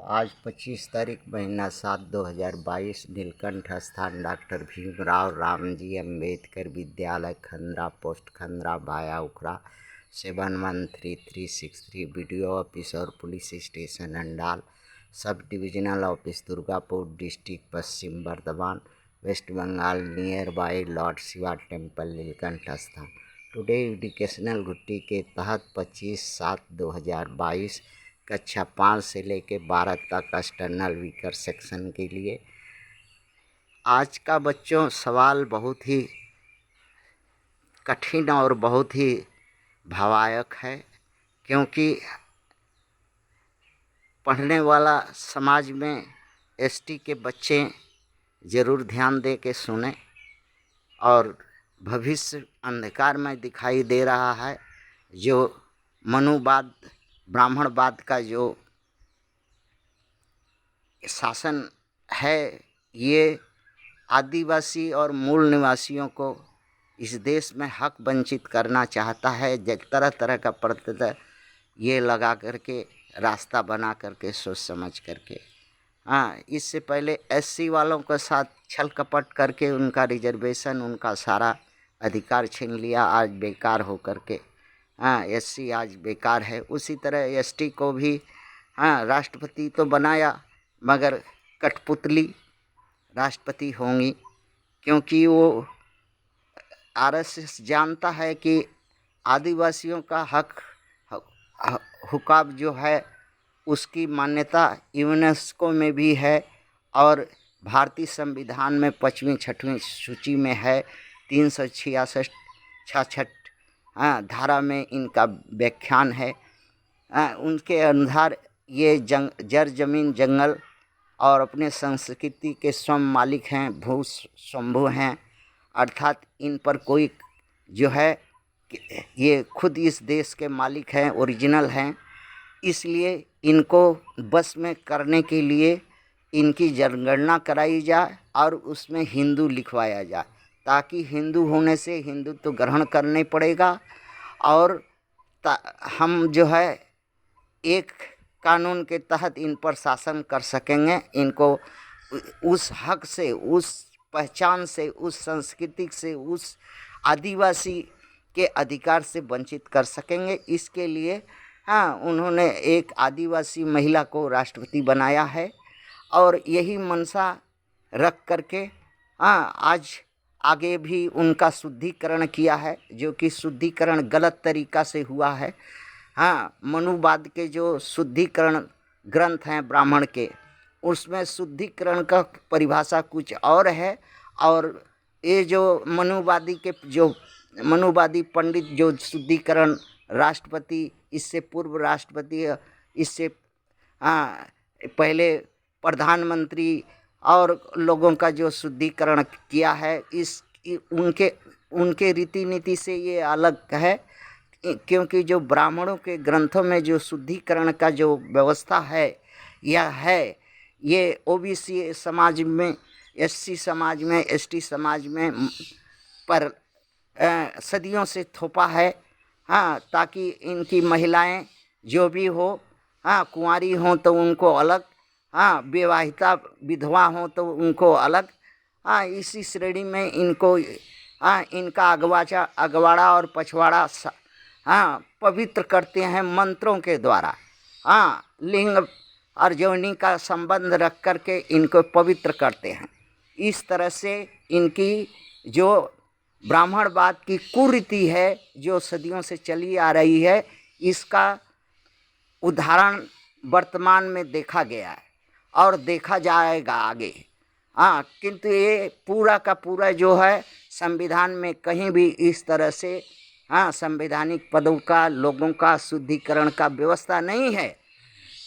आज 25 तारीख महीना 7 2022 नीलकंठ स्थान डॉक्टर भीमराव रामजी अम्बेडकर विद्यालय खंद्रा पोस्ट खंद्रा भाया उखड़ा 711363 BDO ऑफिस और police station Andal sub divisional office Durgapur district Paschim Bardhaman West Bengal near by Lord Shiva temple Nilkanth स्थान। टुडे एजुकेशनल घुट्टी के तहत 25/7/2022 कक्षा 5 से लेकर 12 तक एक्सटर्नल वीकर सेक्शन के लिए आज का बच्चों सवाल बहुत ही कठिन और बहुत ही भावायक है, क्योंकि पढ़ने वाला समाज में एसटी के बच्चे ज़रूर ध्यान दे के सुने और भविष्य अंधकार में दिखाई दे रहा है। जो मनुवाद ब्राह्मणवाद का जो शासन है, ये आदिवासी और मूल निवासियों को इस देश में हक वंचित करना चाहता है। तरह तरह का प्रतिबंध ये लगा करके रास्ता बना करके सोच समझ करके इससे पहले एससी वालों के साथ छल कपट करके उनका रिजर्वेशन उनका सारा अधिकार छीन लिया। आज बेकार हो करके एससी आज बेकार है। उसी तरह एसटी को भी राष्ट्रपति तो बनाया, मगर कठपुतली राष्ट्रपति होंगी, क्योंकि वो आरएसएस जानता है कि आदिवासियों का हक हुकाब जो है उसकी मान्यता यूनेस्को में भी है और भारतीय संविधान में 5वीं 6वीं सूची में है। 366 66 धारा में इनका व्याख्यान है। उनके अनुसार ये जर जमीन जंगल और अपने संस्कृति के स्वयं मालिक हैं, भू स्वयंभू हैं, अर्थात इन पर कोई जो है ये खुद इस देश के मालिक हैं, ओरिजिनल हैं। इसलिए इनको बस में करने के लिए इनकी जनगणना कराई जाए और उसमें हिंदू लिखवाया जाए, ताकि हिंदू होने से हिंदुत्व तो ग्रहण करने पड़ेगा और हम जो है एक कानून के तहत इन पर शासन कर सकेंगे। इनको उस हक से, उस पहचान से, उस संस्कृति से, उस आदिवासी के अधिकार से वंचित कर सकेंगे। इसके लिए उन्होंने एक आदिवासी महिला को राष्ट्रपति बनाया है और यही मंशा रख करके आज आगे भी उनका शुद्धिकरण किया है, जो कि शुद्धिकरण गलत तरीका से हुआ है। मनुवाद के जो शुद्धिकरण ग्रंथ हैं ब्राह्मण के, उसमें शुद्धिकरण का परिभाषा कुछ और है और ये जो मनुवादी पंडित जो शुद्धिकरण राष्ट्रपति, इससे पूर्व राष्ट्रपति, इससे पहले प्रधानमंत्री और लोगों का जो शुद्धिकरण किया है, उनके रीति नीति से ये अलग है। क्योंकि जो ब्राह्मणों के ग्रंथों में जो शुद्धिकरण का जो व्यवस्था है, यह है ये ओबीसी समाज में, एससी समाज में, एसटी समाज में पर सदियों से थोपा है। ताकि इनकी महिलाएं जो भी हो, कुंवारी हों तो उनको अलग, विवाहिता विधवा हों तो उनको अलग, इसी श्रेणी में इनको इनका अगवाड़ा और पछवाड़ा पवित्र करते हैं मंत्रों के द्वारा। लिंग और योनि का संबंध रख करके इनको पवित्र करते हैं। इस तरह से इनकी जो ब्राह्मणवाद की कुरीति है, जो सदियों से चली आ रही है, इसका उदाहरण वर्तमान में देखा गया है और देखा जाएगा आगे। किंतु ये पूरा का पूरा जो है संविधान में कहीं भी इस तरह से संवैधानिक पदों का, लोगों का शुद्धिकरण का व्यवस्था नहीं है।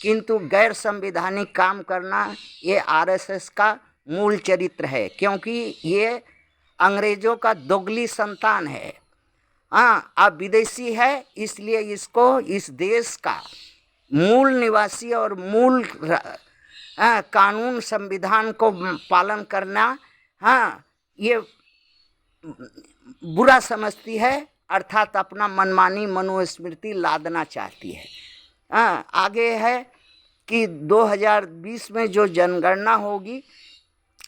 किंतु गैर संवैधानिक काम करना ये आरएसएस का मूल चरित्र है, क्योंकि ये अंग्रेजों का दोगली संतान है। अब विदेशी है, इसलिए इसको इस देश का मूल निवासी और मूल कानून संविधान को पालन करना ये बुरा समझती है, अर्थात अपना मनमानी मनुस्मृति लादना चाहती है। आगे है कि 2020 में जो जनगणना होगी,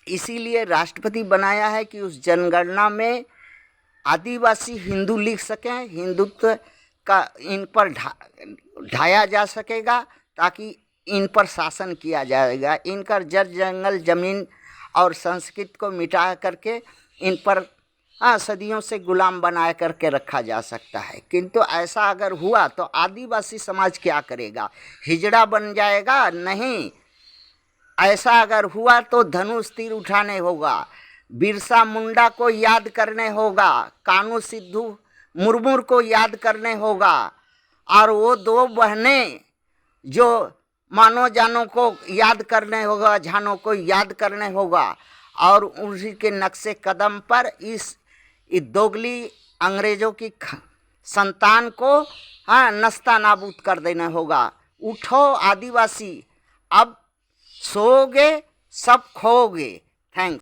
इसीलिए राष्ट्रपति बनाया है कि उस जनगणना में आदिवासी हिंदू लिख सकें, हिंदुत्व का इन पर ढाया जा सकेगा, ताकि इन पर शासन किया जाएगा। इनका जड़ जंगल जमीन और संस्कृति को मिटा करके इन पर सदियों से गुलाम बना करके रखा जा सकता है। किंतु ऐसा अगर हुआ तो आदिवासी समाज क्या करेगा? हिजड़ा बन जाएगा? नहीं। ऐसा अगर हुआ तो धनुष तीर उठाने होगा, बिरसा मुंडा को याद करने होगा, कानू सिद्धू मुर्मू को याद करने होगा, और वो दो बहनें जो मानो जानों को याद करने होगा, झानों को याद करने होगा, और उसी के नक्शे कदम पर इस दोगली अंग्रेजों की संतान को नस्ता नाबूद कर देना होगा। उठो आदिवासी, अब सोओगे सब खोओगे। थैंक्स।